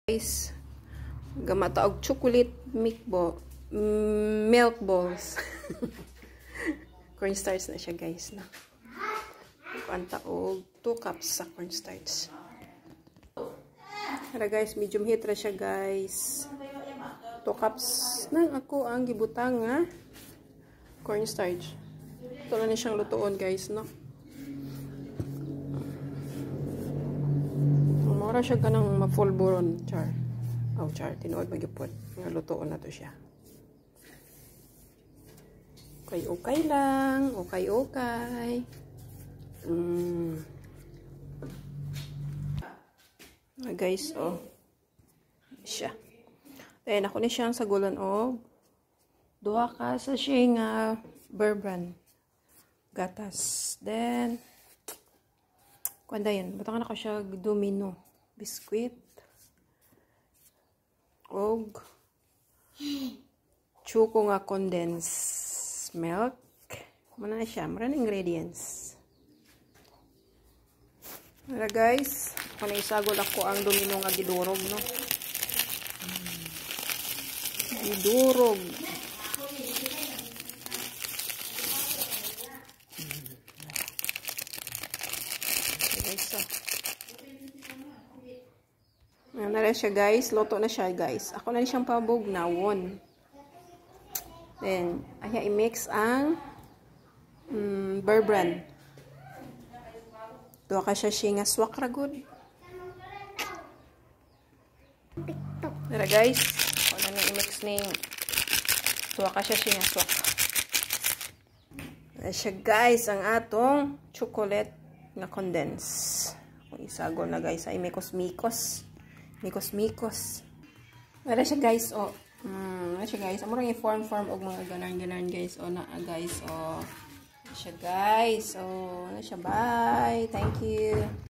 Guys, gamata og chocolate milk balls. Cornstarch na siya, guys, na. Kuanta og 2 cups sa cornstarch. Para guys, medium heat ra siya, guys. 2 cups nang ako ang gibutang nga cornstarch. Ito na siyang lutuon, guys, no. Mura siya kanang mapulburon, char. Oh, char, tinuod magyupod. Nga lutoon na to siya. Okay lang. Okay. Guys, oh. Siya. Then, ako ni siyang sagulan og 2 ka sa siya nga bourbon gatas. Then, kuanda yan. Batangan ako siya domino biscuit og choco nga condensed milk. Muna na siya. Maraming ingredients. Mara guys, kung naisagol ako ang domino nga gidurog, no? Gidurog. Guys, so. Ayan na siya, guys. Loto na siya, guys. Ako na siyang pabugnawon. Then, ayan i-mix ang bourbon. Doa ka siya nga swak ragod. Dara guys, ako na i-mix ning doa ka siya nga swak. Dara siya, guys, ang atong chocolate na condense. Kung isagol na, guys, ay mikos-mikos. Mikos-mikos. Dara siya, guys, oh. Dara siya, guys. Amurang i-form og mga ganan-ganan, guys. O na, guys, oh. Siya, guys. Oh, na siya. Bye. Thank you.